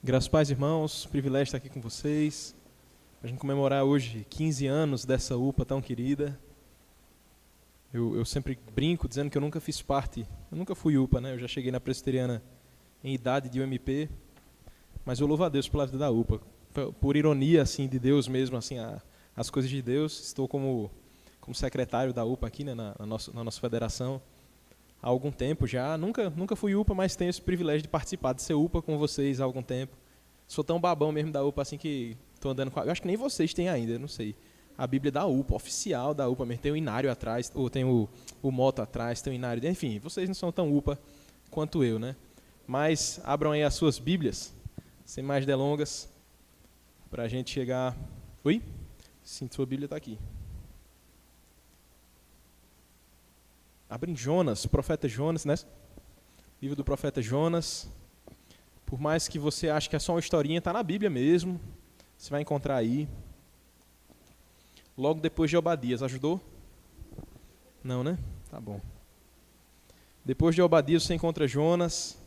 Graças a Deus, irmãos, privilégio estar aqui com vocês, para a gente comemorar hoje 15 anos dessa UPA tão querida. Eu sempre brinco dizendo que eu nunca fiz parte, eu nunca fui UPA, né? Eu já cheguei na presbiteriana em idade de UMP, mas eu louvo a Deus pela vida da UPA. Por ironia assim, de Deus mesmo, assim, as coisas de Deus, estou como secretário da UPA aqui, né, na nossa federação, há algum tempo já. Nunca fui UPA, mas tenho esse privilégio de participar, de ser UPA com vocês há algum tempo. Sou tão babão mesmo da UPA, assim, que estou andando com... Eu acho que nem vocês têm ainda, eu não sei. A Bíblia da UPA, oficial da UPA mesmo. Tem o inário atrás, ou tem o moto atrás, tem o inário... Enfim, vocês não são tão UPA quanto eu, né? Mas abram aí as suas Bíblias, sem mais delongas, para a gente chegar... Oi? Sim, sua Bíblia está aqui. Abre em Jonas, profeta Jonas, né? Livro do profeta Jonas. Por mais que você ache que é só uma historinha, está na Bíblia mesmo. Você vai encontrar aí. Logo depois de Obadias. Ajudou? Não, né? Tá bom. Depois de Obadias você encontra Jonas.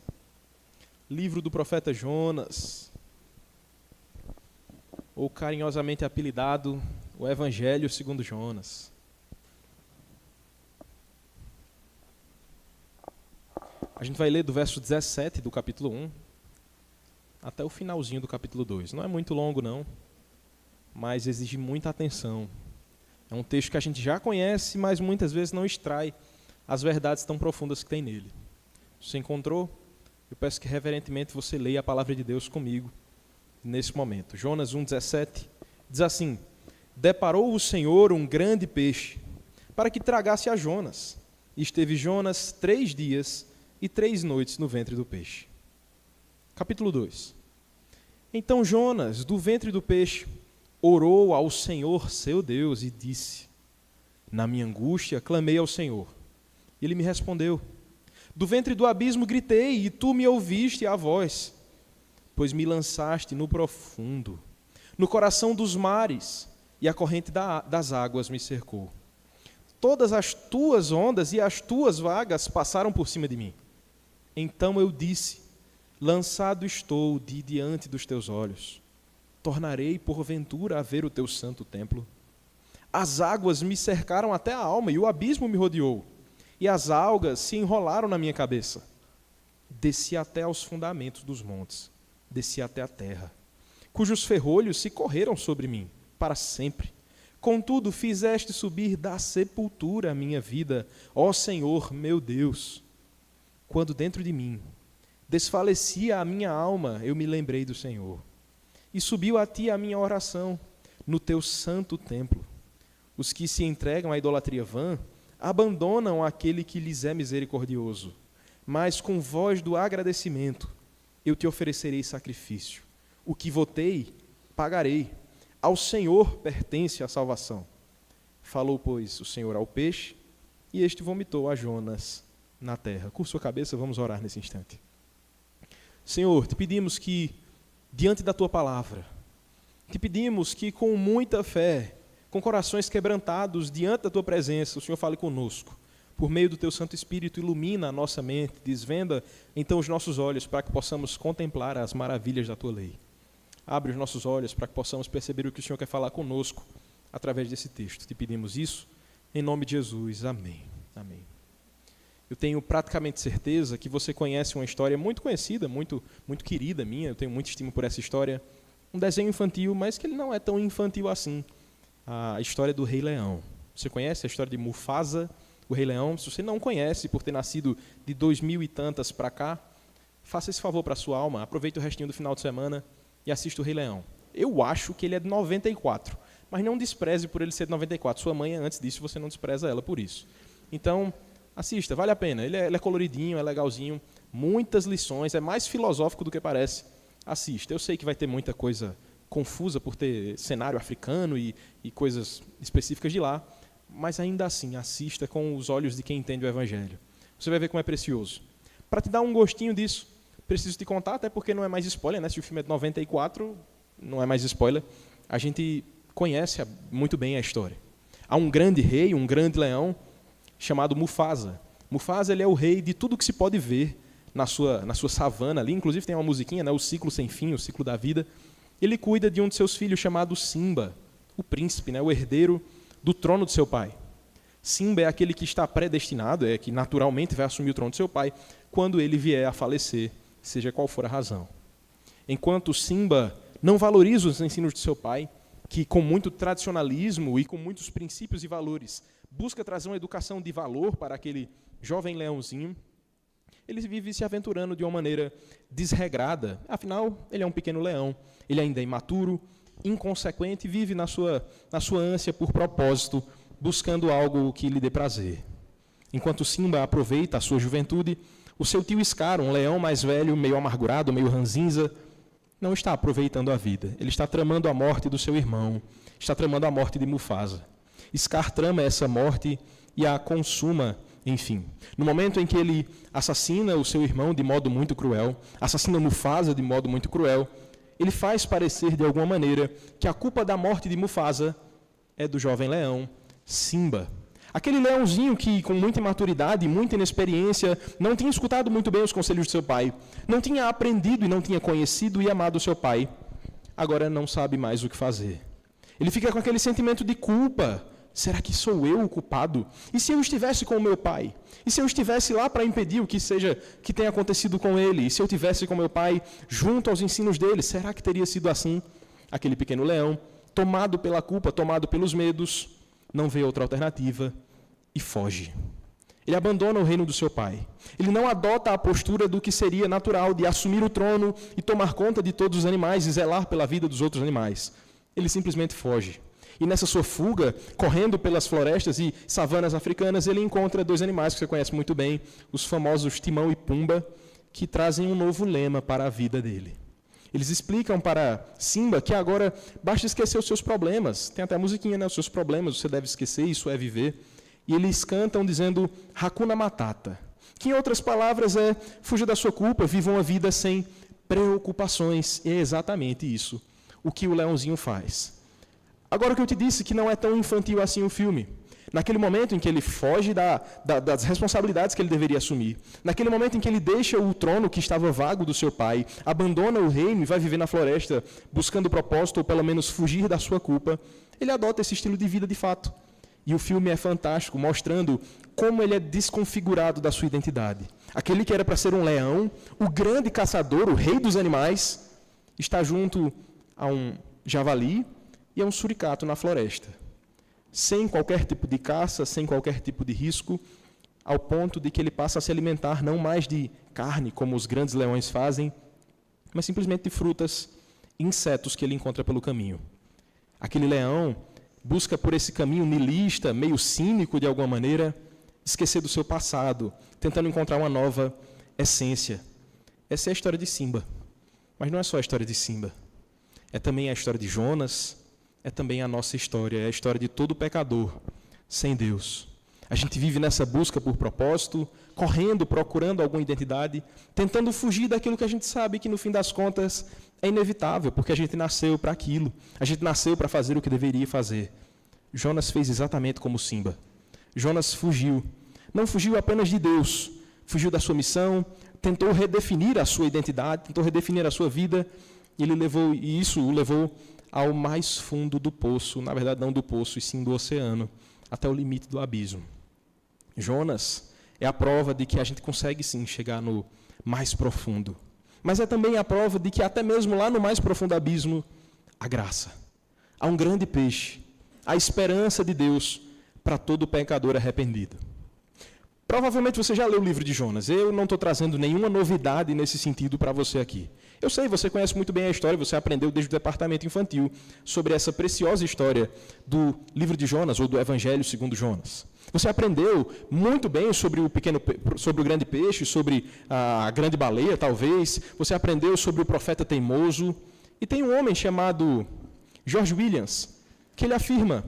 Livro do profeta Jonas. Ou carinhosamente apelidado, o Evangelho segundo Jonas. A gente vai ler do verso 17 do capítulo 1 até o finalzinho do capítulo 2. Não é muito longo, não, mas exige muita atenção. É um texto que a gente já conhece, mas muitas vezes não extrai as verdades tão profundas que tem nele. Se você encontrou, eu peço que reverentemente você leia a palavra de Deus comigo nesse momento. Jonas 1,17 diz assim: Deparou o Senhor um grande peixe para que tragasse a Jonas. E esteve Jonas 3 dias e 3 noites no ventre do peixe. Capítulo 2. Então Jonas, do ventre do peixe, orou ao Senhor seu Deus e disse: Na minha angústia clamei ao Senhor. E ele me respondeu: Do ventre do abismo gritei, e tu me ouviste a voz, pois me lançaste no profundo, no coração dos mares, e a corrente das águas me cercou. Todas as tuas ondas e as tuas vagas passaram por cima de mim. Então eu disse: Lançado estou de diante dos teus olhos. Tornarei porventura a ver o teu santo templo. As águas me cercaram até a alma, e o abismo me rodeou, e as algas se enrolaram na minha cabeça. Desci até aos fundamentos dos montes, desci até a terra, cujos ferrolhos se correram sobre mim, para sempre. Contudo, fizeste subir da sepultura a minha vida, ó Senhor, meu Deus. Quando dentro de mim desfalecia a minha alma, eu me lembrei do Senhor. E subiu a ti a minha oração no teu santo templo. Os que se entregam à idolatria vã abandonam aquele que lhes é misericordioso. Mas com voz do agradecimento eu te oferecerei sacrifício. O que votei, pagarei. Ao Senhor pertence a salvação. Falou, pois, o Senhor ao peixe, e este vomitou a Jonas na terra. Curva sua cabeça, vamos orar nesse instante. Senhor, te pedimos que, diante da tua palavra, te pedimos que com muita fé, com corações quebrantados diante da tua presença, o Senhor fale conosco. Por meio do teu Santo Espírito, ilumina a nossa mente, desvenda então os nossos olhos para que possamos contemplar as maravilhas da tua lei. Abre os nossos olhos para que possamos perceber o que o Senhor quer falar conosco através desse texto. Te pedimos isso em nome de Jesus. Amém. Amém. Eu tenho praticamente certeza que você conhece uma história muito conhecida, muito querida minha, eu tenho muito estima por essa história, um desenho infantil, mas que ele não é tão infantil assim, a história do Rei Leão. Você conhece a história de Mufasa, o Rei Leão? Se você não conhece, por ter nascido de 2000 e tantas para cá, faça esse favor para a sua alma, aproveite o restinho do final de semana e assista o Rei Leão. Eu acho que ele é de 94, mas não despreze por ele ser de 94. Sua mãe, antes disso, você não despreza ela por isso. Então, assista, vale a pena. Ele é coloridinho, é legalzinho, muitas lições, é mais filosófico do que parece. Assista. Eu sei que vai ter muita coisa confusa por ter cenário africano e coisas específicas de lá, mas ainda assim, assista com os olhos de quem entende o Evangelho. Você vai ver como é precioso. Para te dar um gostinho disso, preciso te contar, até porque não é mais spoiler, né? Se o filme é de 94, não é mais spoiler. A gente conhece muito bem a história. Há um grande rei, um grande leão, chamado Mufasa. Mufasa ele é o rei de tudo que se pode ver na sua savana ali, inclusive tem uma musiquinha, né, o ciclo sem fim, o ciclo da vida. Ele cuida de um de seus filhos chamado Simba, o príncipe, né, o herdeiro do trono de seu pai. Simba é aquele que está predestinado, é que naturalmente vai assumir o trono de seu pai quando ele vier a falecer, seja qual for a razão. Enquanto Simba não valoriza os ensinos de seu pai, que com muito tradicionalismo e com muitos princípios e valores busca trazer uma educação de valor para aquele jovem leãozinho, ele vive se aventurando de uma maneira desregrada. Afinal, ele é um pequeno leão, ele ainda é imaturo, inconsequente, e vive na sua ânsia por propósito, buscando algo que lhe dê prazer. Enquanto Simba aproveita a sua juventude, o seu tio Scar, um leão mais velho, meio amargurado, meio ranzinza, não está aproveitando a vida. Ele está tramando a morte do seu irmão, está tramando a morte de Mufasa. Scar trama essa morte e a consuma, enfim. No momento em que ele assassina o seu irmão de modo muito cruel, assassina Mufasa de modo muito cruel, ele faz parecer de alguma maneira que a culpa da morte de Mufasa é do jovem leão, Simba. Aquele leãozinho que, com muita imaturidade e muita inexperiência, não tinha escutado muito bem os conselhos de seu pai, não tinha aprendido e não tinha conhecido e amado seu pai, agora não sabe mais o que fazer. Ele fica com aquele sentimento de culpa. Será que sou eu o culpado? E se eu estivesse com o meu pai? E se eu estivesse lá para impedir o que seja que tenha acontecido com ele? E se eu estivesse com meu pai junto aos ensinos dele? Será que teria sido assim? Aquele pequeno leão, tomado pela culpa, tomado pelos medos, não vê outra alternativa e foge. Ele abandona o reino do seu pai. Ele não adota a postura do que seria natural de assumir o trono e tomar conta de todos os animais e zelar pela vida dos outros animais. Ele simplesmente foge. E nessa sua fuga, correndo pelas florestas e savanas africanas, ele encontra dois animais que você conhece muito bem, os famosos Timão e Pumba, que trazem um novo lema para a vida dele. Eles explicam para Simba que agora basta esquecer os seus problemas. Tem até a musiquinha, né? Os seus problemas você deve esquecer, isso é viver. E eles cantam dizendo Hakuna Matata, que em outras palavras é fuja da sua culpa, viva uma vida sem preocupações. E é exatamente isso o que o leãozinho faz. Agora, o que eu te disse, que não é tão infantil assim o filme. Naquele momento em que ele foge das responsabilidades que ele deveria assumir, naquele momento em que ele deixa o trono que estava vago do seu pai, abandona o reino e vai viver na floresta buscando propósito, ou pelo menos fugir da sua culpa, ele adota esse estilo de vida de fato. E o filme é fantástico, mostrando como ele é desconfigurado da sua identidade. Aquele que era para ser um leão, o grande caçador, o rei dos animais, está junto a um javali e a um suricato na floresta, sem qualquer tipo de caça, sem qualquer tipo de risco, ao ponto de que ele passa a se alimentar não mais de carne, como os grandes leões fazem, mas simplesmente de frutas e insetos que ele encontra pelo caminho. Aquele leão busca por esse caminho nilista, meio cínico de alguma maneira, esquecer do seu passado, tentando encontrar uma nova essência. Essa é a história de Simba. Mas não é só a história de Simba. É também a história de Jonas, é também a nossa história, é a história de todo pecador sem Deus. A gente vive nessa busca por propósito, correndo, procurando alguma identidade, tentando fugir daquilo que a gente sabe que, no fim das contas, é inevitável, porque a gente nasceu para aquilo. A gente nasceu para fazer o que deveria fazer. Jonas fez exatamente como Simba. Jonas fugiu. Não fugiu apenas de Deus, fugiu da sua missão, tentou redefinir a sua identidade, tentou redefinir a sua vida, e isso o levou ao mais fundo do poço, na verdade não do poço, e sim do oceano, até o limite do abismo. Jonas é a prova de que a gente consegue sim chegar no mais profundo. Mas é também a prova de que até mesmo lá no mais profundo abismo, há graça. Há um grande peixe, a esperança de Deus para todo pecador arrependido. Provavelmente você já leu o livro de Jonas. Eu não estou trazendo nenhuma novidade nesse sentido para você aqui. Eu sei, você conhece muito bem a história, você aprendeu desde o departamento infantil sobre essa preciosa história do livro de Jonas, ou do Evangelho segundo Jonas. Você aprendeu muito bem sobre o grande peixe, sobre a grande baleia, talvez. Você aprendeu sobre o profeta teimoso. E tem um homem chamado George Williams, que ele afirma: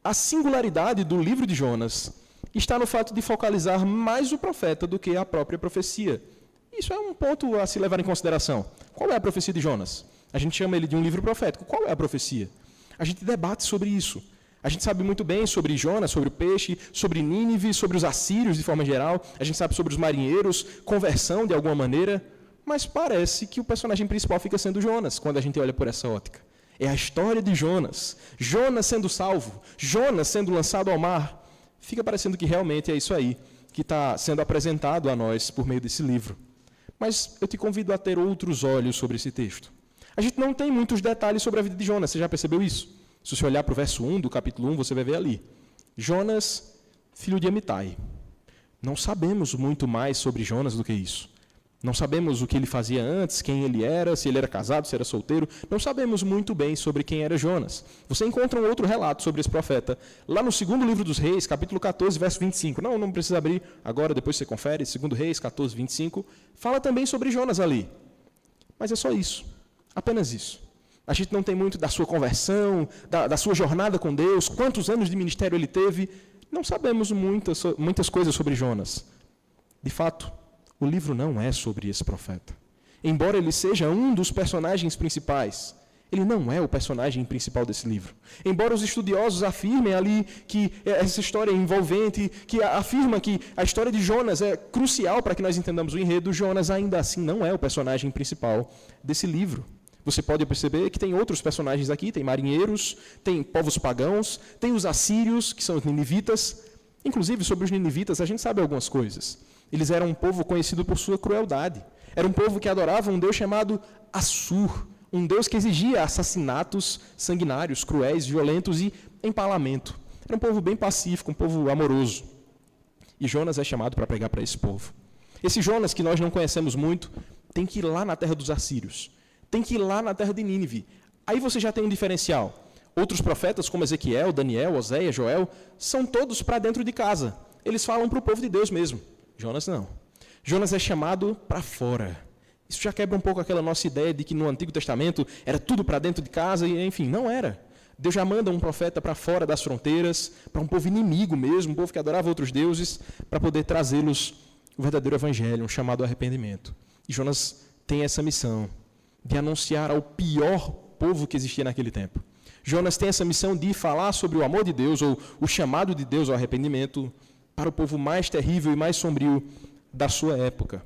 a singularidade do livro de Jonas está no fato de focalizar mais o profeta do que a própria profecia. Isso é um ponto a se levar em consideração. Qual é a profecia de Jonas? A gente chama ele de um livro profético. Qual é a profecia? A gente debate sobre isso. A gente sabe muito bem sobre Jonas, sobre o peixe, sobre Nínive, sobre os assírios de forma geral. A gente sabe sobre os marinheiros, conversão de alguma maneira. Mas parece que o personagem principal fica sendo Jonas, quando a gente olha por essa ótica. É a história de Jonas. Jonas sendo salvo, Jonas sendo lançado ao mar. Fica parecendo que realmente é isso aí que está sendo apresentado a nós por meio desse livro. Mas eu te convido a ter outros olhos sobre esse texto. A gente não tem muitos detalhes sobre a vida de Jonas, você já percebeu isso? Se você olhar para o verso 1 do capítulo 1, você vai ver ali. Jonas, filho de Amitai. Não sabemos muito mais sobre Jonas do que isso. Não sabemos o que ele fazia antes, quem ele era, se ele era casado, se era solteiro. Não sabemos muito bem sobre quem era Jonas. Você encontra um outro relato sobre esse profeta, lá no segundo livro dos Reis, capítulo 14, verso 25. Não precisa abrir agora, depois você confere. Segundo Reis, 14, 25. Fala também sobre Jonas ali. Mas é só isso. Apenas isso. A gente não tem muito da sua conversão, da sua jornada com Deus, quantos anos de ministério ele teve. Não sabemos muitas coisas sobre Jonas. De fato, o livro não é sobre esse profeta. Embora ele seja um dos personagens principais, ele não é o personagem principal desse livro. Embora os estudiosos afirmem ali que essa história é envolvente, que afirma que a história de Jonas é crucial para que nós entendamos o enredo, Jonas ainda assim não é o personagem principal desse livro. Você pode perceber que tem outros personagens aqui, tem marinheiros, tem povos pagãos, tem os assírios, que são os ninivitas. Inclusive, sobre os ninivitas, a gente sabe algumas coisas. Eles eram um povo conhecido por sua crueldade. Era um povo que adorava um deus chamado Assur, um deus que exigia assassinatos sanguinários, cruéis, violentos e empalamento. Era um povo bem pacífico, um povo amoroso. E Jonas é chamado para pregar para esse povo. Esse Jonas, que nós não conhecemos muito, tem que ir lá na terra dos assírios. Tem que ir lá na terra de Nínive. Aí você já tem um diferencial. Outros profetas, como Ezequiel, Daniel, Oséias, Joel, são todos para dentro de casa. Eles falam para o povo de Deus mesmo. Jonas não. Jonas é chamado para fora. Isso já quebra um pouco aquela nossa ideia de que no Antigo Testamento era tudo para dentro de casa, e enfim, não era. Deus já manda um profeta para fora das fronteiras, para um povo inimigo mesmo, um povo que adorava outros deuses, para poder trazê-los o verdadeiro evangelho, um chamado ao arrependimento. E Jonas tem essa missão de anunciar ao pior povo que existia naquele tempo. Jonas tem essa missão de falar sobre o amor de Deus, ou o chamado de Deus ao arrependimento, para o povo mais terrível e mais sombrio da sua época.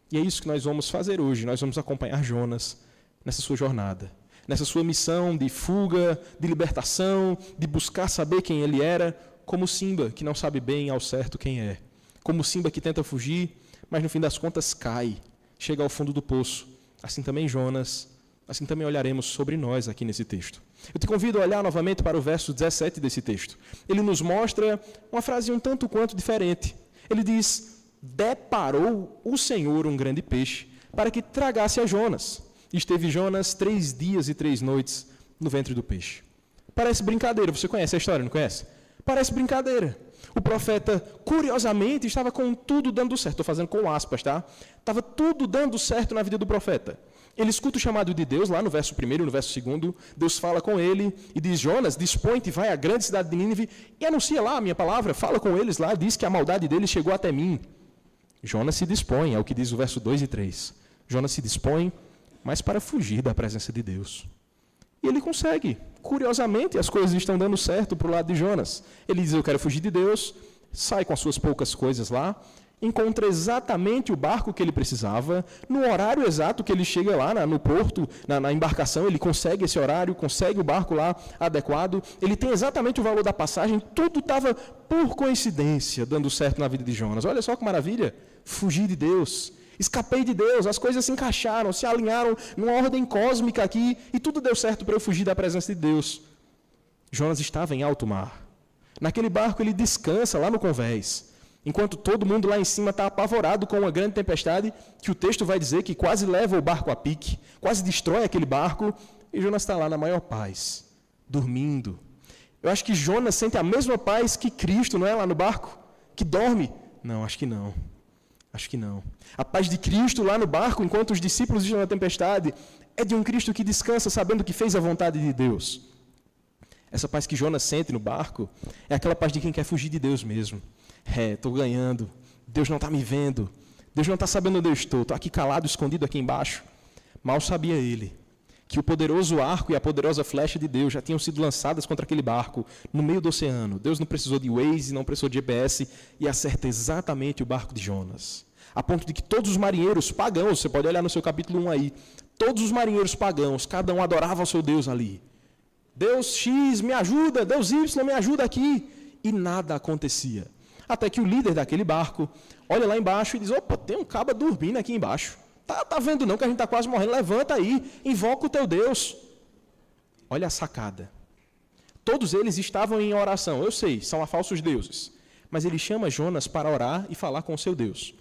E é isso que nós vamos fazer hoje. Nós vamos acompanhar Jonas nessa sua jornada, nessa sua missão de fuga, de libertação, de buscar saber quem ele era, como Simba, que não sabe bem ao certo quem é. Como Simba que tenta fugir, mas no fim das contas cai, chega ao fundo do poço. Assim também Jonas, assim também olharemos sobre nós aqui nesse texto. Eu te convido a olhar novamente para o verso 17 desse texto. Ele nos mostra uma frase um tanto quanto diferente. Ele diz: deparou o Senhor um grande peixe para que tragasse a Jonas. E esteve Jonas 3 dias e 3 noites no ventre do peixe. Parece brincadeira, você conhece a história, não conhece? Parece brincadeira. O profeta, curiosamente, estava com tudo dando certo. Estou fazendo com aspas, tá? Estava tudo dando certo na vida do profeta. Ele escuta o chamado de Deus, lá no verso 1 e no verso 2. Deus fala com ele e diz: Jonas, dispõe-te e vai à grande cidade de Nínive e anuncia lá a minha palavra. Fala com eles lá, diz que a maldade deles chegou até mim. Jonas se dispõe, é o que diz o verso 2 e 3. Jonas se dispõe, mas para fugir da presença de Deus. E ele consegue. Curiosamente, as coisas estão dando certo para o lado de Jonas. Ele diz: eu quero fugir de Deus, sai com as suas poucas coisas lá, encontra exatamente o barco que ele precisava, no horário exato que ele chega lá no porto, na embarcação, ele consegue esse horário, consegue o barco lá adequado, ele tem exatamente o valor da passagem, tudo estava, por coincidência, dando certo na vida de Jonas. Olha só que maravilha, fugir de Deus, escapei de Deus, as coisas se encaixaram, se alinharam numa ordem cósmica aqui, e tudo deu certo para eu fugir da presença de Deus. Jonas estava em alto mar. Naquele barco ele descansa lá no convés, enquanto todo mundo lá em cima está apavorado com uma grande tempestade, que o texto vai dizer que quase leva o barco a pique, quase destrói aquele barco, e Jonas está lá na maior paz, dormindo. Eu acho que Jonas sente a mesma paz que Cristo, não é, lá no barco? Que dorme? Não, acho que não. Acho que não. A paz de Cristo lá no barco, enquanto os discípulos estão na tempestade, é de um Cristo que descansa sabendo que fez a vontade de Deus. Essa paz que Jonas sente no barco é aquela paz de quem quer fugir de Deus mesmo. Estou ganhando, Deus não está me vendo, Deus não está sabendo onde eu estou aqui calado, escondido aqui embaixo. Mal sabia ele que o poderoso arco e a poderosa flecha de Deus já tinham sido lançadas contra aquele barco no meio do oceano. Deus não precisou de Waze, não precisou de GPS e acerta exatamente o barco de Jonas. A ponto de que todos os marinheiros pagãos, você pode olhar no seu capítulo 1 aí, todos os marinheiros pagãos, cada um adorava o seu Deus ali. Deus X me ajuda, Deus Y me ajuda aqui. E nada acontecia. Até que o líder daquele barco olha lá embaixo e diz, opa, tem um caba dormindo aqui embaixo. Tá vendo não que a gente está quase morrendo? Levanta aí, invoca o teu Deus. Olha a sacada. Todos eles estavam em oração. Eu sei, são falsos deuses. Mas ele chama Jonas para orar e falar com o seu Deus.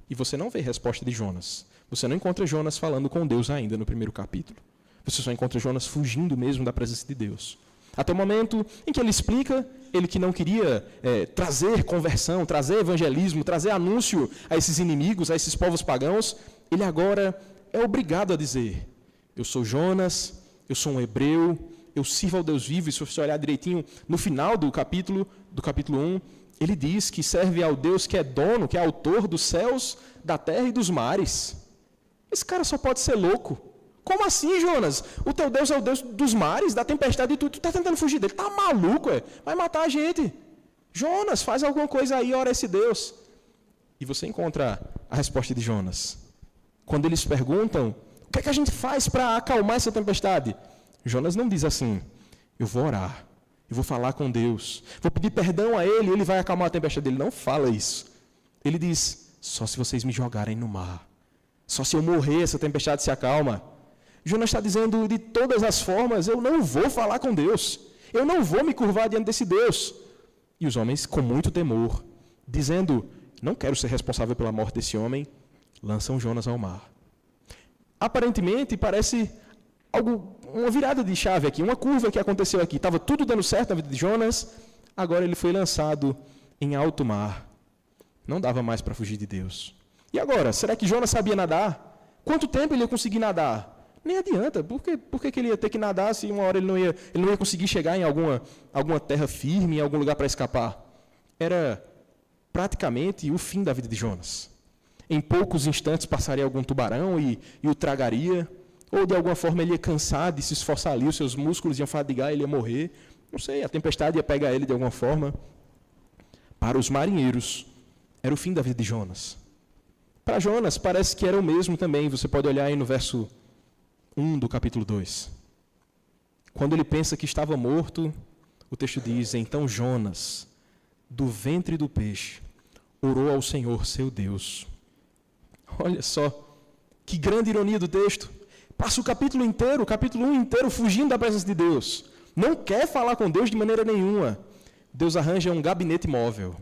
E você não vê resposta de Jonas. Você não encontra Jonas falando com Deus ainda no primeiro capítulo. Você só encontra Jonas fugindo mesmo da presença de Deus. Até o momento em que ele explica, ele que não queria trazer conversão, trazer evangelismo, trazer anúncio a esses inimigos, a esses povos pagãos, ele agora é obrigado a dizer, eu sou Jonas, eu sou um hebreu, eu sirvo ao Deus vivo, e se você olhar direitinho, no final do capítulo 1, ele diz que serve ao Deus que é dono, que é autor dos céus, da terra e dos mares. Esse cara só pode ser louco. Como assim, Jonas? O teu Deus é o Deus dos mares, da tempestade e tudo. Tu está tentando fugir dele. Está maluco, é? Vai matar a gente. Jonas, faz alguma coisa aí, ora esse Deus. E você encontra a resposta de Jonas. Quando eles perguntam, o que é que a gente faz para acalmar essa tempestade? Jonas não diz assim, eu vou orar, eu vou falar com Deus, vou pedir perdão a Ele, Ele vai acalmar a tempestade. Ele não fala isso. Ele diz, só se vocês me jogarem no mar. Só se eu morrer, essa tempestade se acalma. Jonas está dizendo, de todas as formas, eu não vou falar com Deus. Eu não vou me curvar diante desse Deus. E os homens, com muito temor, dizendo, não quero ser responsável pela morte desse homem, lançam Jonas ao mar. Aparentemente, parece uma virada de chave aqui, uma curva que aconteceu aqui. Estava tudo dando certo na vida de Jonas, agora ele foi lançado em alto mar. Não dava mais para fugir de Deus. E agora, será que Jonas sabia nadar? Quanto tempo ele ia conseguir nadar? Nem adianta. Por que ele ia ter que nadar se uma hora ele não ia conseguir chegar em alguma terra firme, em algum lugar para escapar? Era praticamente o fim da vida de Jonas. Em poucos instantes passaria algum tubarão e o tragaria, ou de alguma forma ele ia cansar de se esforçar ali, os seus músculos iam fadigar, ele ia morrer. Não sei, a tempestade ia pegar ele de alguma forma. Para os marinheiros, era o fim da vida de Jonas. Para Jonas, parece que era o mesmo também. Você pode olhar aí no verso 1 do capítulo 2. Quando ele pensa que estava morto, o texto diz, então Jonas, do ventre do peixe, orou ao Senhor seu Deus. Olha só, que grande ironia do texto. Passa o capítulo 1 inteiro, fugindo da presença de Deus. Não quer falar com Deus de maneira nenhuma. Deus arranja um gabinete móvel.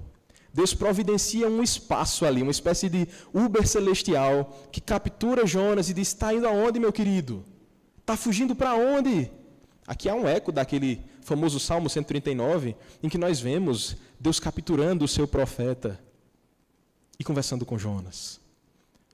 Deus providencia um espaço ali, uma espécie de Uber celestial, que captura Jonas e diz, está indo aonde, meu querido? Está fugindo para onde? Aqui há um eco daquele famoso Salmo 139, em que nós vemos Deus capturando o seu profeta e conversando com Jonas.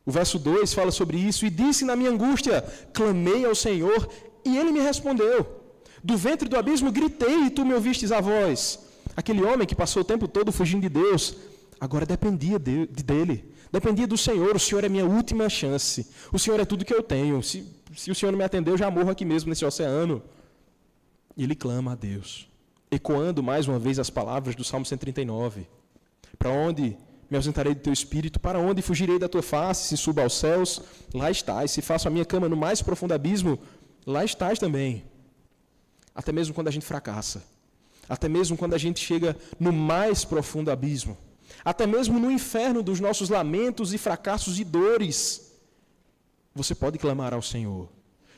O verso 2 fala sobre isso, e disse na minha angústia, clamei ao Senhor, e Ele me respondeu. Do ventre do abismo gritei, e tu me ouvistes a voz. Aquele homem que passou o tempo todo fugindo de Deus, agora dependia dele, dependia do Senhor. O Senhor é minha última chance, o Senhor é tudo que eu tenho. Se o Senhor não me atender, eu já morro aqui mesmo nesse oceano. E ele clama a Deus, ecoando mais uma vez as palavras do Salmo 139. Para onde me ausentarei do teu espírito? Para onde fugirei da tua face? Se subo aos céus, lá estás. Se faço a minha cama no mais profundo abismo, lá estás também. Até mesmo quando a gente fracassa, até mesmo quando a gente chega no mais profundo abismo, até mesmo no inferno dos nossos lamentos e fracassos e dores, você pode clamar ao Senhor.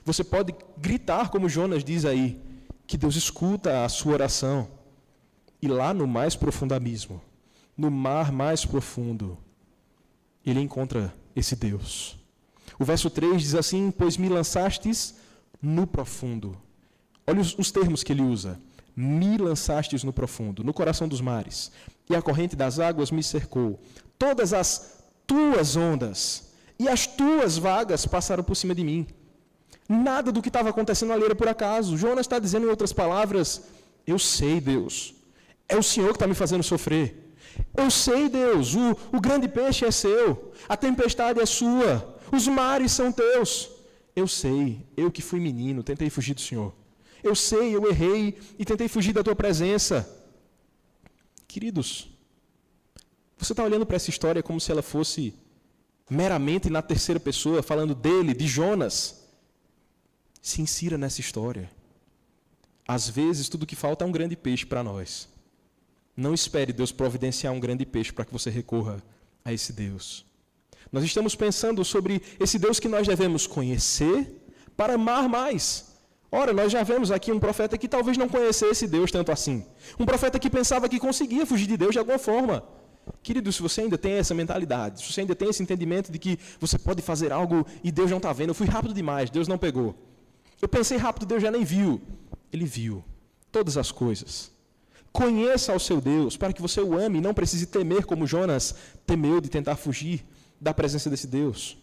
Você pode gritar, como Jonas diz aí, que Deus escuta a sua oração. E lá no mais profundo abismo, no mar mais profundo, ele encontra esse Deus. O verso 3 diz assim, pois me lançastes no profundo. Olha os termos que ele usa. Me lançastes no profundo, no coração dos mares, e a corrente das águas me cercou. Todas as tuas ondas e as tuas vagas passaram por cima de mim. Nada do que estava acontecendo ali era por acaso. Jonas está dizendo em outras palavras, eu sei, Deus, é o Senhor que está me fazendo sofrer. Eu sei, Deus, o grande peixe é seu, a tempestade é sua, os mares são teus. Eu sei, eu que fui menino, tentei fugir do Senhor. Eu sei, eu errei e tentei fugir da tua presença. Queridos, você está olhando para essa história como se ela fosse meramente na terceira pessoa, falando dele, de Jonas. Se insira nessa história. Às vezes, tudo que falta é um grande peixe para nós. Não espere Deus providenciar um grande peixe para que você recorra a esse Deus. Nós estamos pensando sobre esse Deus que nós devemos conhecer para amar mais. Ora, nós já vemos aqui um profeta que talvez não conhecesse Deus tanto assim. Um profeta que pensava que conseguia fugir de Deus de alguma forma. Querido, se você ainda tem essa mentalidade, se você ainda tem esse entendimento de que você pode fazer algo e Deus não está vendo, eu fui rápido demais, Deus não pegou. Eu pensei rápido, Deus já nem viu. Ele viu todas as coisas. Conheça ao seu Deus para que você o ame e não precise temer como Jonas temeu de tentar fugir da presença desse Deus.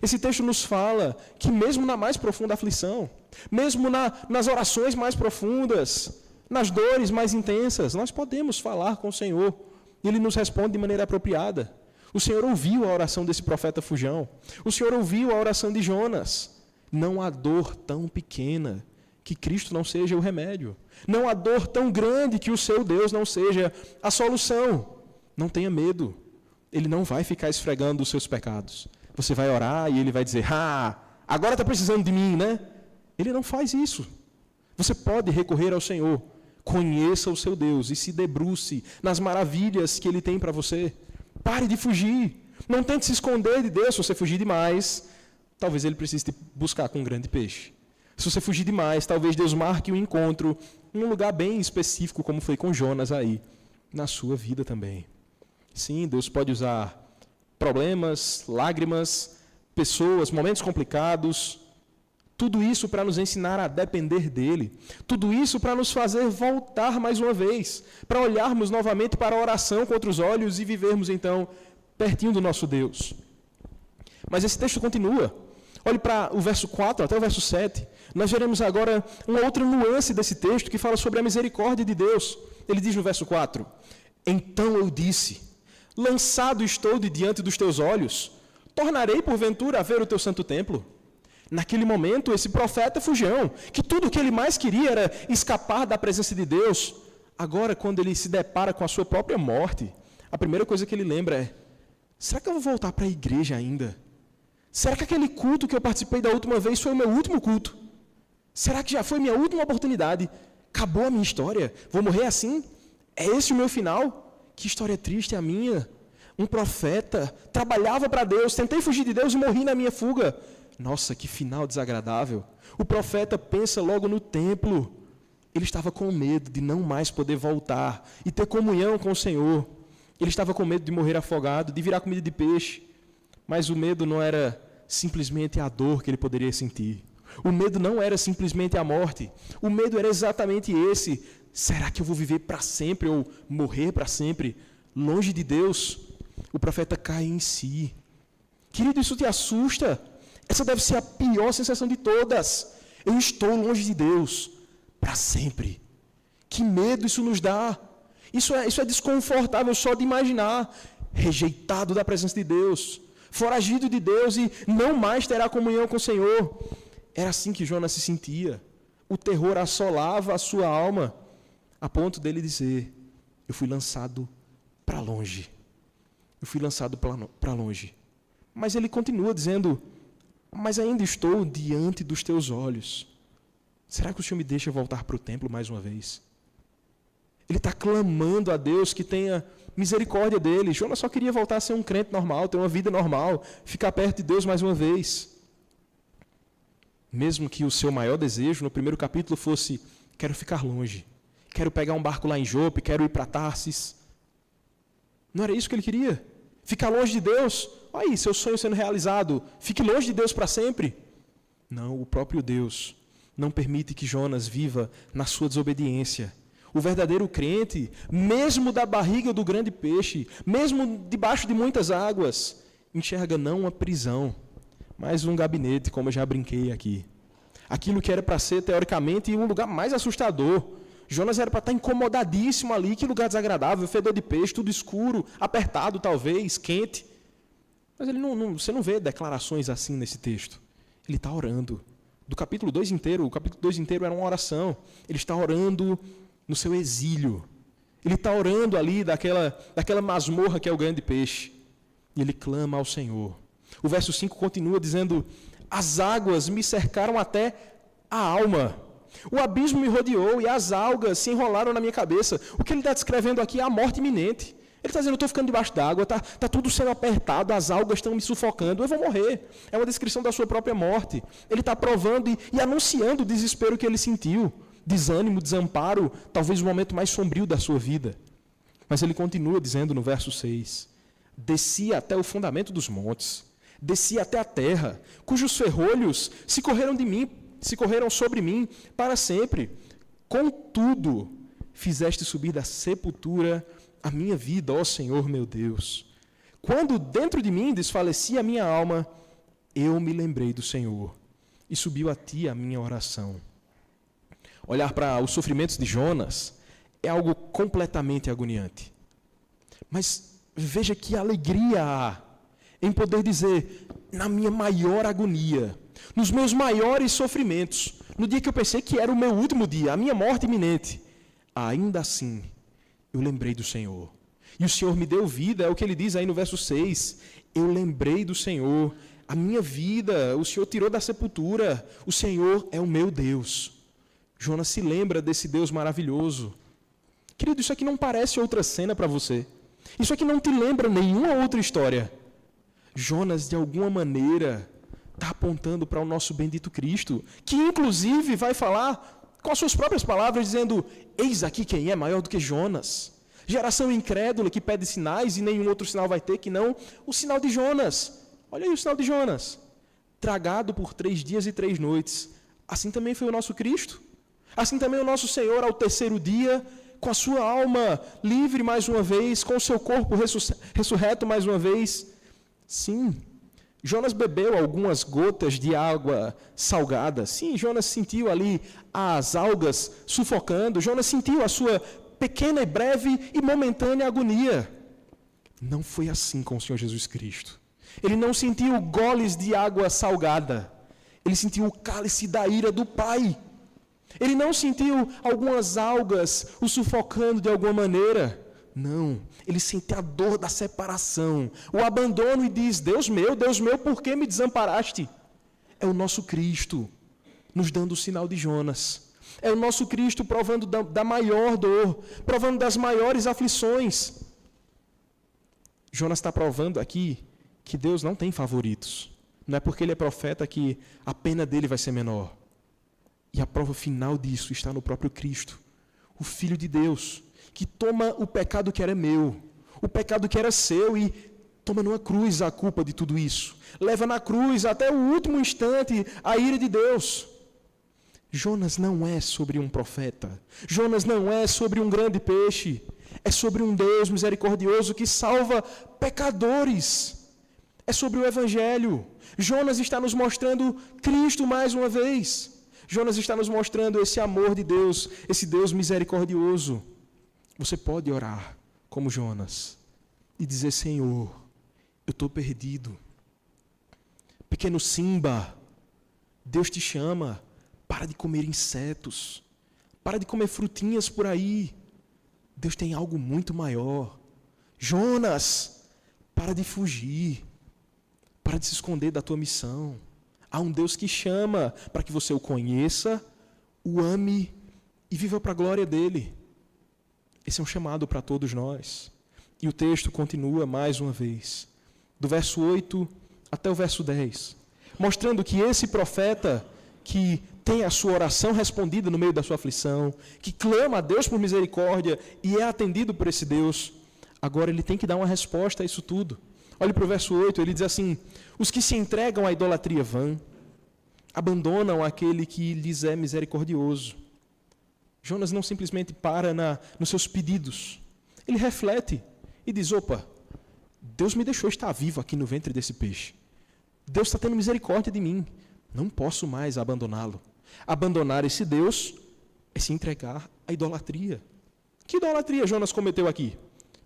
Esse texto nos fala que mesmo na mais profunda aflição, mesmo nas orações mais profundas, nas dores mais intensas, nós podemos falar com o Senhor e Ele nos responde de maneira apropriada. O Senhor ouviu a oração desse profeta fujão. O Senhor ouviu a oração de Jonas. Não há dor tão pequena que Cristo não seja o remédio. Não há dor tão grande que o seu Deus não seja a solução. Não tenha medo. Ele não vai ficar esfregando os seus pecados. Você vai orar e Ele vai dizer, agora está precisando de mim, né? Ele não faz isso. Você pode recorrer ao Senhor. Conheça o seu Deus e se debruce nas maravilhas que Ele tem para você. Pare de fugir. Não tente se esconder de Deus. Se você fugir demais, talvez Ele precise te buscar com um grande peixe. Se você fugir demais, talvez Deus marque um encontro em um lugar bem específico, como foi com Jonas aí, na sua vida também. Sim, Deus pode usar problemas, lágrimas, pessoas, momentos complicados, tudo isso para nos ensinar a depender dEle. Tudo isso para nos fazer voltar mais uma vez, para olharmos novamente para a oração com outros olhos e vivermos então pertinho do nosso Deus. Mas esse texto continua. Olhe para o verso 4 até o verso 7. Nós veremos agora uma outra nuance desse texto que fala sobre a misericórdia de Deus. Ele diz no verso 4, então eu disse, lançado estou de diante dos teus olhos, tornarei porventura a ver o teu santo templo. Naquele momento, esse profeta fujão, que tudo o que ele mais queria era escapar da presença de Deus, agora quando ele se depara com a sua própria morte, a primeira coisa que ele lembra é, será que eu vou voltar para a igreja ainda? Será que aquele culto que eu participei da última vez foi o meu último culto? Será que já foi minha última oportunidade? Acabou a minha história? Vou morrer assim? É esse o meu final? Que história triste é a minha. Um profeta, trabalhava para Deus, tentei fugir de Deus e morri na minha fuga. Nossa, que final desagradável. O profeta pensa logo no templo. Ele estava com medo de não mais poder voltar e ter comunhão com o Senhor. Ele estava com medo de morrer afogado, de virar comida de peixe. Mas o medo não era simplesmente a dor que ele poderia sentir. O medo não era simplesmente a morte. O medo era exatamente esse. Será que eu vou viver para sempre ou morrer para sempre longe de Deus? O profeta cai em si. Querido, isso te assusta? Essa deve ser a pior sensação de todas. Eu estou longe de Deus para sempre. Que medo isso nos dá. Isso é desconfortável só de imaginar. Rejeitado da presença de Deus. Foragido de Deus e não mais terá comunhão com o Senhor. Era assim que Jonas se sentia. O terror assolava a sua alma, a ponto dele dizer, eu fui lançado para longe. Eu fui lançado para longe. Mas ele continua dizendo, mas ainda estou diante dos teus olhos. Será que o Senhor me deixa voltar para o templo mais uma vez? Ele está clamando a Deus que tenha misericórdia dele. Jonas só queria voltar a ser um crente normal, ter uma vida normal, ficar perto de Deus mais uma vez. Mesmo que o seu maior desejo no primeiro capítulo fosse, quero ficar longe, quero pegar um barco lá em Jope, quero ir para Tarsis. Não era isso que ele queria? Ficar longe de Deus? Olha aí, seu sonho sendo realizado. Fique longe de Deus para sempre. Não, o próprio Deus não permite que Jonas viva na sua desobediência. O verdadeiro crente, mesmo da barriga do grande peixe, mesmo debaixo de muitas águas, enxerga não uma prisão, mas um gabinete, como eu já brinquei aqui. Aquilo que era para ser, teoricamente, um lugar mais assustador. Jonas era para estar incomodadíssimo ali, que lugar desagradável, fedor de peixe, tudo escuro, apertado talvez, quente. Mas ele você não vê declarações assim nesse texto. Ele está orando. Do capítulo 2 inteiro, o capítulo 2 inteiro era uma oração. Ele está orando no seu exílio. Ele está orando ali daquela masmorra que é o grande peixe. E ele clama ao Senhor. O verso 5 continua dizendo: as águas me cercaram até a alma. O abismo me rodeou e as algas se enrolaram na minha cabeça. O que ele está descrevendo aqui é a morte iminente. Ele está dizendo: eu estou ficando debaixo d'água, está tudo sendo apertado, as algas estão me sufocando, eu vou morrer. É uma descrição da sua própria morte. Ele está provando e anunciando o desespero que ele sentiu. Desânimo, desamparo, talvez o momento mais sombrio da sua vida. Mas ele continua dizendo no verso 6: desci até o fundamento dos montes, desci até a terra, cujos ferrolhos se correram sobre mim para sempre. Contudo, fizeste subir da sepultura a minha vida, ó Senhor meu Deus. Quando dentro de mim desfalecia a minha alma, eu me lembrei do Senhor, e subiu a ti a minha oração. Olhar para os sofrimentos de Jonas é algo completamente agoniante. Mas veja que alegria há em poder dizer: na minha maior agonia, nos meus maiores sofrimentos, no dia que eu pensei que era o meu último dia, a minha morte iminente, ainda assim, eu lembrei do Senhor. E o Senhor me deu vida, é o que ele diz aí no verso 6. Eu lembrei do Senhor, a minha vida, o Senhor tirou da sepultura, o Senhor é o meu Deus. Jonas se lembra desse Deus maravilhoso. Querido, isso aqui não parece outra cena para você. Isso aqui não te lembra nenhuma outra história. Jonas, de alguma maneira, está apontando para o nosso bendito Cristo, que inclusive vai falar com as suas próprias palavras, dizendo: eis aqui quem é maior do que Jonas. Geração incrédula que pede sinais e nenhum outro sinal vai ter que não o sinal de Jonas. Olha aí o sinal de Jonas. Tragado por 3 dias e 3 noites. Assim também foi o nosso Cristo. Assim também o nosso Senhor, ao terceiro dia, com a sua alma livre mais uma vez, com o seu corpo ressurreto mais uma vez. Sim, Jonas bebeu algumas gotas de água salgada. Sim, Jonas sentiu ali as algas sufocando. Jonas sentiu a sua pequena e breve e momentânea agonia. Não foi assim com o Senhor Jesus Cristo. Ele não sentiu goles de água salgada. Ele sentiu o cálice da ira do Pai. Ele não sentiu algumas algas o sufocando de alguma maneira. Não, ele sente a dor da separação, o abandono e diz: Deus meu, por que me desamparaste? É o nosso Cristo nos dando o sinal de Jonas. É o nosso Cristo provando da maior dor, provando das maiores aflições. Jonas está provando aqui que Deus não tem favoritos. Não é porque ele é profeta que a pena dele vai ser menor. E a prova final disso está no próprio Cristo, o Filho de Deus, que toma o pecado que era meu, o pecado que era seu, e toma numa cruz a culpa de tudo isso. Leva na cruz até o último instante a ira de Deus. Jonas não é sobre um profeta. Jonas não é sobre um grande peixe. É sobre um Deus misericordioso que salva pecadores. É sobre o Evangelho. Jonas está nos mostrando Cristo mais uma vez. Jonas está nos mostrando esse amor de Deus, esse Deus misericordioso. Você pode orar como Jonas e dizer: Senhor, eu estou perdido. Pequeno Simba, Deus te chama. Para de comer insetos. Para de comer frutinhas por aí. Deus tem algo muito maior. Jonas, para de fugir. Para de se esconder da tua missão. Há um Deus que chama para que você o conheça, o ame e viva para a glória dele. Esse é um chamado para todos nós. E o texto continua mais uma vez, do verso 8 até o verso 10, mostrando que esse profeta que tem a sua oração respondida no meio da sua aflição, que clama a Deus por misericórdia e é atendido por esse Deus, agora ele tem que dar uma resposta a isso tudo. Olhe para o verso 8, ele diz assim: os que se entregam à idolatria vã, abandonam aquele que lhes é misericordioso. Jonas não simplesmente para nos seus pedidos. Ele reflete e diz: opa, Deus me deixou estar vivo aqui no ventre desse peixe. Deus está tendo misericórdia de mim. Não posso mais abandoná-lo. Abandonar esse Deus é se entregar à idolatria. Que idolatria Jonas cometeu aqui?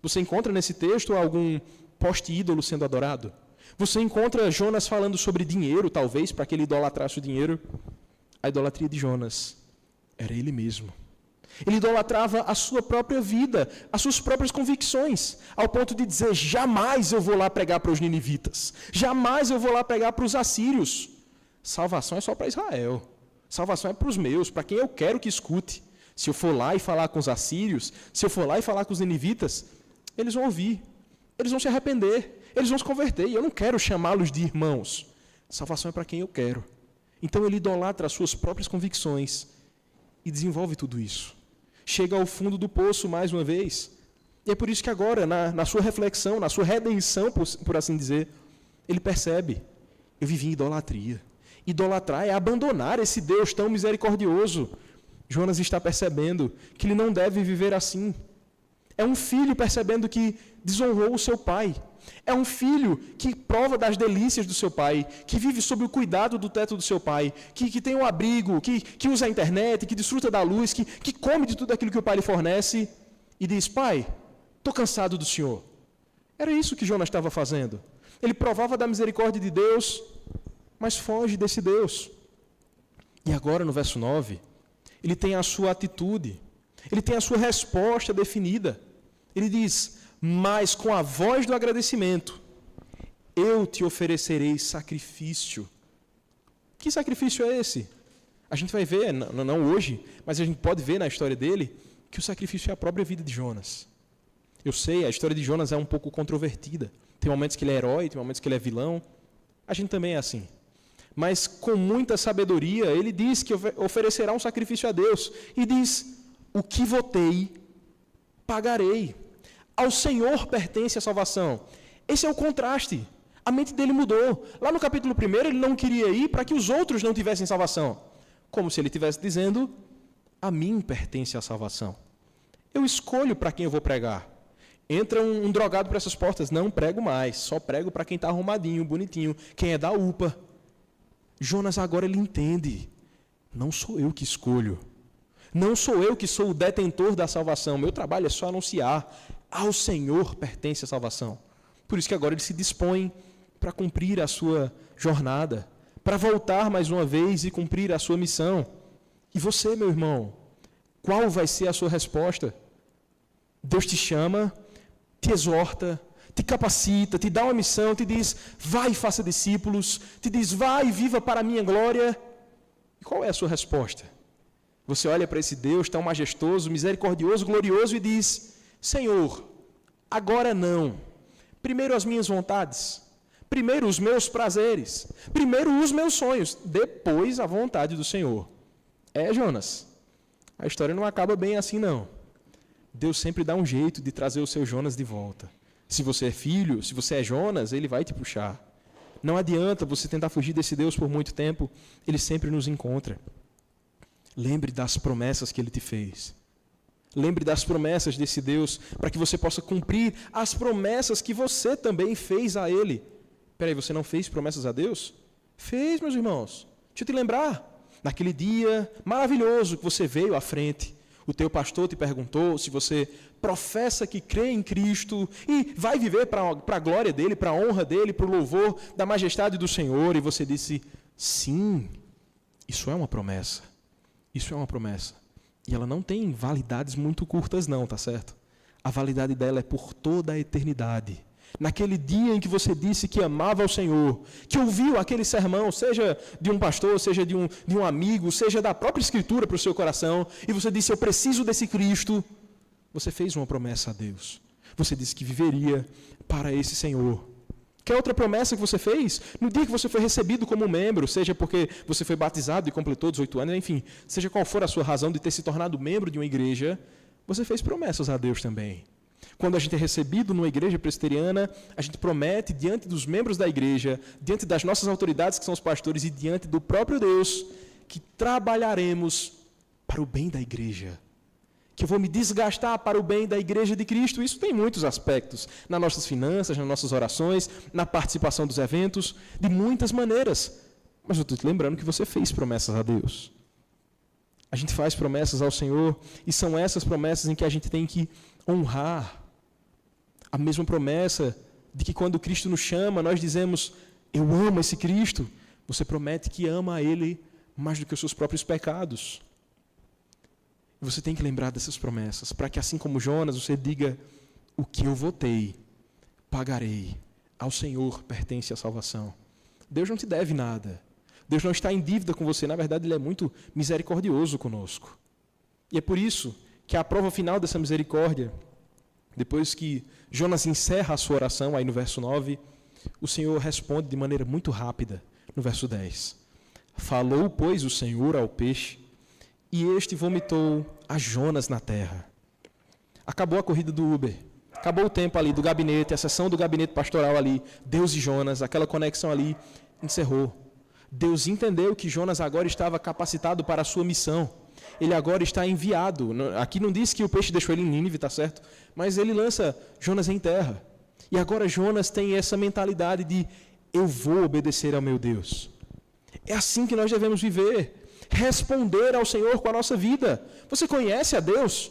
Você encontra nesse texto algum poste ídolo sendo adorado? Você encontra Jonas falando sobre dinheiro, talvez, para que ele idolatrasse o dinheiro. A idolatria de Jonas era ele mesmo. Ele idolatrava a sua própria vida, as suas próprias convicções, ao ponto de dizer, jamais eu vou lá pregar para os ninivitas, jamais eu vou lá pregar para os assírios. Salvação é só para Israel, salvação é para os meus, para quem eu quero que escute. Se eu for lá e falar com os assírios, se eu for lá e falar com os ninivitas, eles vão ouvir, eles vão se arrepender, eles vão se converter, e eu não quero chamá-los de irmãos. Salvação é para quem eu quero. Então ele idolatra as suas próprias convicções e desenvolve tudo isso. Chega ao fundo do poço mais uma vez. E é por isso que agora, na sua reflexão, na sua redenção, por assim dizer, ele percebe, eu vivi em idolatria. Idolatrar é abandonar esse Deus tão misericordioso. Jonas está percebendo que ele não deve viver assim. É um filho percebendo que desonrou o seu pai. É um filho que prova das delícias do seu pai, que vive sob o cuidado do teto do seu pai, que tem um abrigo, que usa a internet, que desfruta da luz, que come de tudo aquilo que o pai lhe fornece, e diz, pai, estou cansado do Senhor. Era isso que Jonas estava fazendo. Ele provava da misericórdia de Deus, mas foge desse Deus. E agora, no verso 9, ele tem a sua atitude, ele tem a sua resposta definida. Ele diz, mas com a voz do agradecimento, eu te oferecerei sacrifício. Que sacrifício é esse? A gente vai ver, não hoje, mas a gente pode ver na história dele, que o sacrifício é a própria vida de Jonas. Eu sei, a história de Jonas é um pouco controvertida. Tem momentos que ele é herói, tem momentos que ele é vilão. A gente também é assim. Mas com muita sabedoria, ele diz que oferecerá um sacrifício a Deus. E diz, o que votei, pagarei. Ao Senhor pertence a salvação. Esse é o contraste. A mente dele mudou. Lá no capítulo 1, ele não queria ir para que os outros não tivessem salvação. Como se ele estivesse dizendo, a mim pertence a salvação. Eu escolho para quem eu vou pregar. Entra um drogado por essas portas, não prego mais, só prego para quem está arrumadinho, bonitinho, quem é da UPA. Jonas agora ele entende, não sou eu que escolho, não sou eu que sou o detentor da salvação, meu trabalho é só anunciar, ao Senhor pertence a salvação. Por isso que agora ele se dispõe para cumprir a sua jornada, para voltar mais uma vez e cumprir a sua missão. E você, meu irmão, qual vai ser a sua resposta? Deus te chama, te exorta, te capacita, te dá uma missão, te diz, vai e faça discípulos, te diz, vai e viva para a minha glória. E qual é a sua resposta? Você olha para esse Deus tão majestoso, misericordioso, glorioso e diz, Senhor, agora não. Primeiro as minhas vontades, primeiro os meus prazeres, primeiro os meus sonhos, depois a vontade do Senhor. Jonas, a história não acaba bem assim não. Deus sempre dá um jeito de trazer o seu Jonas de volta. Se você é filho, se você é Jonas, ele vai te puxar. Não adianta você tentar fugir desse Deus por muito tempo, ele sempre nos encontra. Lembre das promessas que ele te fez. Lembre das promessas desse Deus, para que você possa cumprir as promessas que você também fez a ele. Peraí, você não fez promessas a Deus? Fez, meus irmãos. Deixa eu te lembrar. Naquele dia maravilhoso que você veio à frente, o teu pastor te perguntou se você professa que crê em Cristo e vai viver para a glória dele, para a honra dele, para o louvor da majestade do Senhor. E você disse, sim, isso é uma promessa. Isso é uma promessa. E ela não tem validades muito curtas não, tá certo? A validade dela é por toda a eternidade. Naquele dia em que você disse que amava ao Senhor, que ouviu aquele sermão, seja de um pastor, seja de um amigo, seja da própria Escritura para o seu coração, e você disse, eu preciso desse Cristo, você fez uma promessa a Deus. Você disse que viveria para esse Senhor. Quer outra promessa que você fez? No dia que você foi recebido como membro, seja porque você foi batizado e completou 18 anos, enfim, seja qual for a sua razão de ter se tornado membro de uma igreja, você fez promessas a Deus também. Quando a gente é recebido numa igreja presbiteriana, a gente promete diante dos membros da igreja, diante das nossas autoridades que são os pastores e diante do próprio Deus, que trabalharemos para o bem da igreja. Que eu vou me desgastar para o bem da igreja de Cristo. Isso tem muitos aspectos, nas nossas finanças, nas nossas orações, na participação dos eventos, de muitas maneiras. Mas eu estou te lembrando que você fez promessas a Deus. A gente faz promessas ao Senhor e são essas promessas em que a gente tem que honrar. A mesma promessa de que quando Cristo nos chama, nós dizemos, eu amo esse Cristo. Você promete que ama a Ele mais do que os seus próprios pecados. Você tem que lembrar dessas promessas, para que assim como Jonas, você diga, o que eu votei, pagarei. Ao Senhor pertence a salvação. Deus não te deve nada. Deus não está em dívida com você. Na verdade, Ele é muito misericordioso conosco. E é por isso que a prova final dessa misericórdia, depois que Jonas encerra a sua oração, aí no verso 9, o Senhor responde de maneira muito rápida, no verso 10. Falou, pois, o Senhor ao peixe, e este vomitou a Jonas na terra. Acabou a corrida do Uber. Acabou o tempo ali do gabinete, a sessão do gabinete pastoral ali, Deus e Jonas, aquela conexão ali, encerrou. Deus entendeu que Jonas agora estava capacitado para a sua missão. Ele agora está enviado. Aqui não diz que o peixe deixou ele em Nínive, está certo? Mas ele lança Jonas em terra. E agora Jonas tem essa mentalidade de, eu vou obedecer ao meu Deus. É assim que nós devemos viver. Responder ao Senhor com a nossa vida. Você conhece a Deus?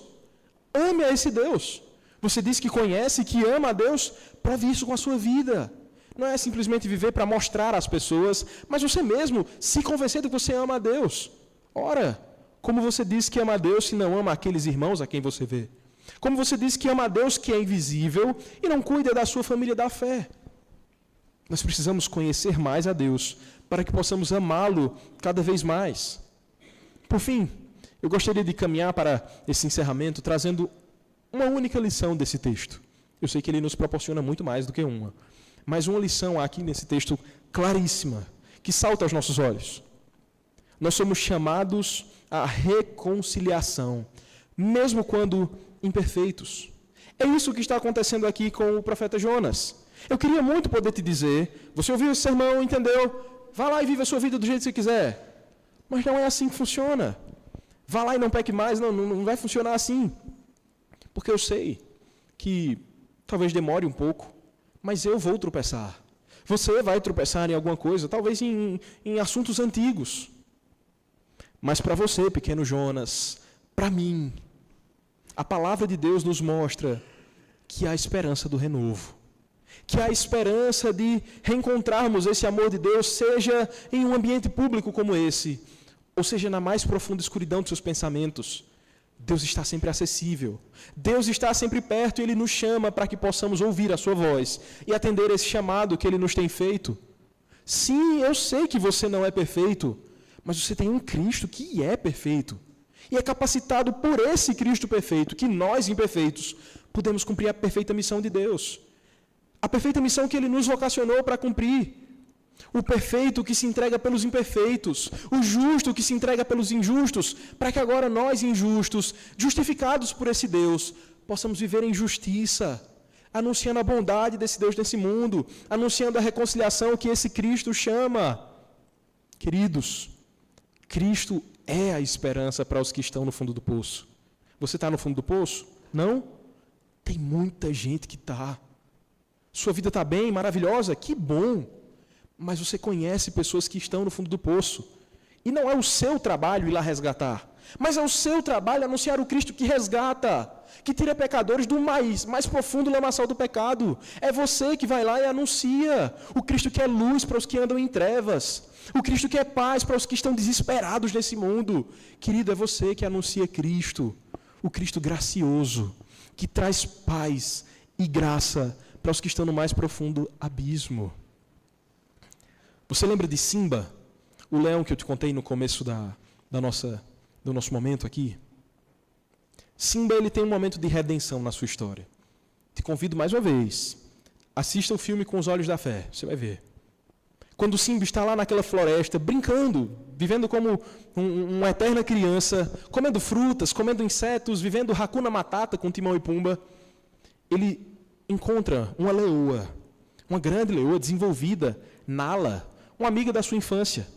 Ame a esse Deus. Você diz que conhece, que ama a Deus, prove isso com a sua vida. Não é simplesmente viver para mostrar às pessoas, mas você mesmo se convencer de que você ama a Deus. Ora, como você diz que ama a Deus se não ama aqueles irmãos a quem você vê? Como você diz que ama a Deus que é invisível e não cuida da sua família da fé? Nós precisamos conhecer mais a Deus para que possamos amá-lo cada vez mais. Por fim, eu gostaria de caminhar para esse encerramento trazendo uma única lição desse texto. Eu sei que ele nos proporciona muito mais do que uma. Mas uma lição aqui nesse texto claríssima, que salta aos nossos olhos. Nós somos chamados à reconciliação, mesmo quando imperfeitos. É isso que está acontecendo aqui com o profeta Jonas. Eu queria muito poder te dizer, você ouviu esse sermão, entendeu? Vá lá e viva a sua vida do jeito que você quiser. Mas não é assim que funciona. Vá lá e não peque mais, não vai funcionar assim. Porque eu sei que talvez demore um pouco, mas eu vou tropeçar. Você vai tropeçar em alguma coisa, talvez em assuntos antigos. Mas para você, pequeno Jonas, para mim, a palavra de Deus nos mostra que há esperança do renovo. Que há esperança de reencontrarmos esse amor de Deus, seja em um ambiente público como esse, ou seja na mais profunda escuridão de seus pensamentos. Deus está sempre acessível. Deus está sempre perto e Ele nos chama para que possamos ouvir a sua voz e atender esse chamado que Ele nos tem feito. Sim, eu sei que você não é perfeito, mas você tem um Cristo que é perfeito. E é capacitado por esse Cristo perfeito, que nós, imperfeitos, podemos cumprir a perfeita missão de Deus. A perfeita missão que Ele nos vocacionou para cumprir. O perfeito que se entrega pelos imperfeitos, o justo que se entrega pelos injustos, para que agora nós, injustos, justificados por esse Deus, possamos viver em justiça, anunciando a bondade desse Deus nesse mundo, anunciando a reconciliação que esse Cristo chama. Queridos, Cristo é a esperança para os que estão no fundo do poço. Você está no fundo do poço? Não? Tem muita gente que está. Sua vida está bem, maravilhosa? Que bom! Mas você conhece pessoas que estão no fundo do poço. E não é o seu trabalho ir lá resgatar, mas é o seu trabalho anunciar o Cristo que resgata, que tira pecadores do mais profundo lamaçal do pecado. É você que vai lá e anuncia o Cristo que é luz para os que andam em trevas, o Cristo que é paz para os que estão desesperados nesse mundo. Querido, é você que anuncia Cristo, o Cristo gracioso, que traz paz e graça para os que estão no mais profundo abismo. Você lembra de Simba, o leão que eu te contei no começo do nosso momento aqui? Simba, ele tem um momento de redenção na sua história. Te convido mais uma vez, assista o filme com os olhos da fé, você vai ver. Quando Simba está lá naquela floresta, brincando, vivendo como uma eterna criança, comendo frutas, comendo insetos, vivendo Hakuna Matata com Timão e Pumba, ele encontra uma leoa, uma grande leoa desenvolvida, Nala, uma amiga da sua infância.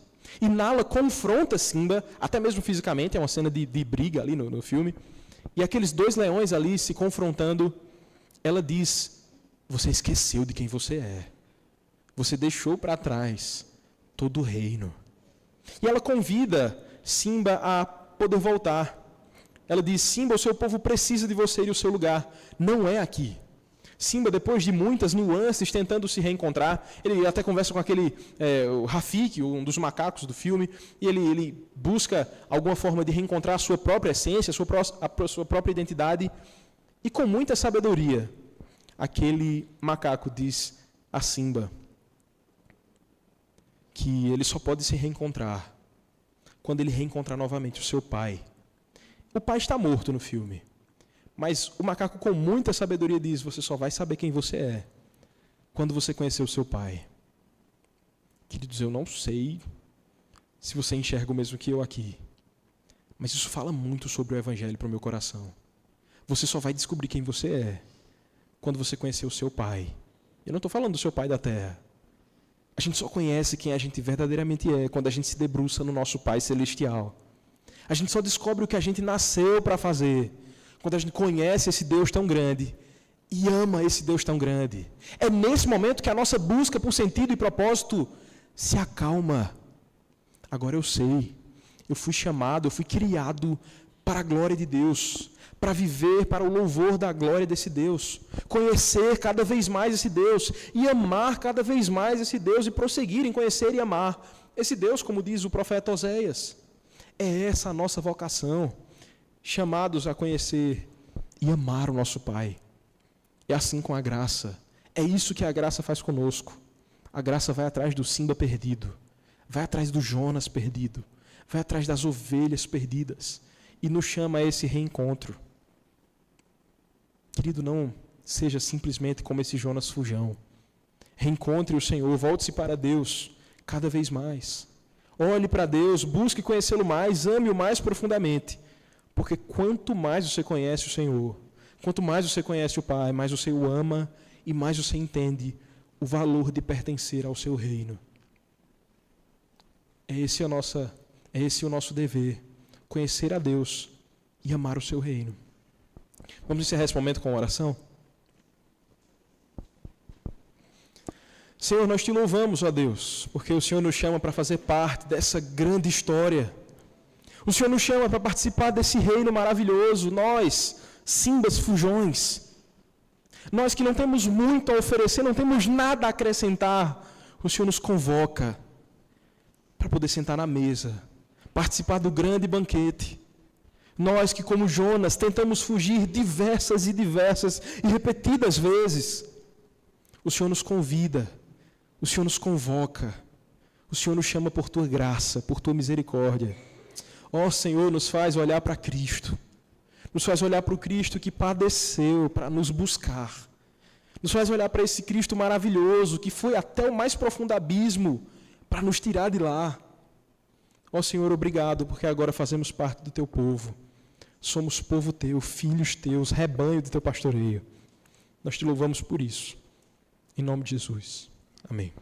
E Nala confronta Simba, até mesmo fisicamente, é uma cena de briga ali no filme. E aqueles dois leões ali se confrontando, ela diz, você esqueceu de quem você é. Você deixou para trás todo o reino. E ela convida Simba a poder voltar. Ela diz, Simba, o seu povo precisa de você e o seu lugar não é aqui. Simba, depois de muitas nuances, tentando se reencontrar, ele até conversa com aquele o Rafiki, um dos macacos do filme, e ele busca alguma forma de reencontrar a sua própria essência, a sua própria identidade, e com muita sabedoria, aquele macaco diz a Simba que ele só pode se reencontrar quando ele reencontrar novamente o seu pai. O pai está morto no filme. Mas o macaco, com muita sabedoria, diz: você só vai saber quem você é quando você conhecer o seu pai. Queridos, eu não sei se você enxerga o mesmo que eu aqui, mas isso fala muito sobre o Evangelho para o meu coração. Você só vai descobrir quem você é quando você conhecer o seu pai. Eu não estou falando do seu pai da terra. A gente só conhece quem a gente verdadeiramente é quando a gente se debruça no nosso Pai Celestial. A gente só descobre o que a gente nasceu para fazer quando a gente conhece esse Deus tão grande e ama esse Deus tão grande. É nesse momento que a nossa busca por sentido e propósito se acalma. Agora eu sei, eu fui chamado, eu fui criado para a glória de Deus, para viver para o louvor da glória desse Deus, conhecer cada vez mais esse Deus e amar cada vez mais esse Deus e prosseguir em conhecer e amar esse Deus, como diz o profeta Oséias. É essa a nossa vocação, chamados a conhecer e amar o nosso Pai. É assim com a graça. É isso que a graça faz conosco. A graça vai atrás do Simba perdido, vai atrás do Jonas perdido, vai atrás das ovelhas perdidas e nos chama a esse reencontro. Querido, não seja simplesmente como esse Jonas fujão. Reencontre o Senhor, volte-se para Deus cada vez mais. Olhe para Deus, busque conhecê-lo mais, ame-o mais profundamente. Porque quanto mais você conhece o Senhor, quanto mais você conhece o Pai, mais você o ama e mais você entende o valor de pertencer ao seu reino. É esse o nosso dever, conhecer a Deus e amar o seu reino. Vamos encerrar esse momento com uma oração? Senhor, nós te louvamos, ó Deus, porque o Senhor nos chama para fazer parte dessa grande história. O Senhor nos chama para participar desse reino maravilhoso, nós, Simbas fujões. Nós que não temos muito a oferecer, não temos nada a acrescentar, o Senhor nos convoca para poder sentar na mesa, participar do grande banquete. Nós que, como Jonas, tentamos fugir diversas e repetidas vezes, o Senhor nos convida, o Senhor nos convoca, o Senhor nos chama por Tua graça, por Tua misericórdia. Ó Senhor, nos faz olhar para Cristo, nos faz olhar para o Cristo que padeceu para nos buscar, nos faz olhar para esse Cristo maravilhoso que foi até o mais profundo abismo para nos tirar de lá. Ó Senhor, obrigado, porque agora fazemos parte do Teu povo. Somos povo Teu, filhos Teus, rebanho do Teu pastoreio. Nós Te louvamos por isso. Em nome de Jesus. Amém.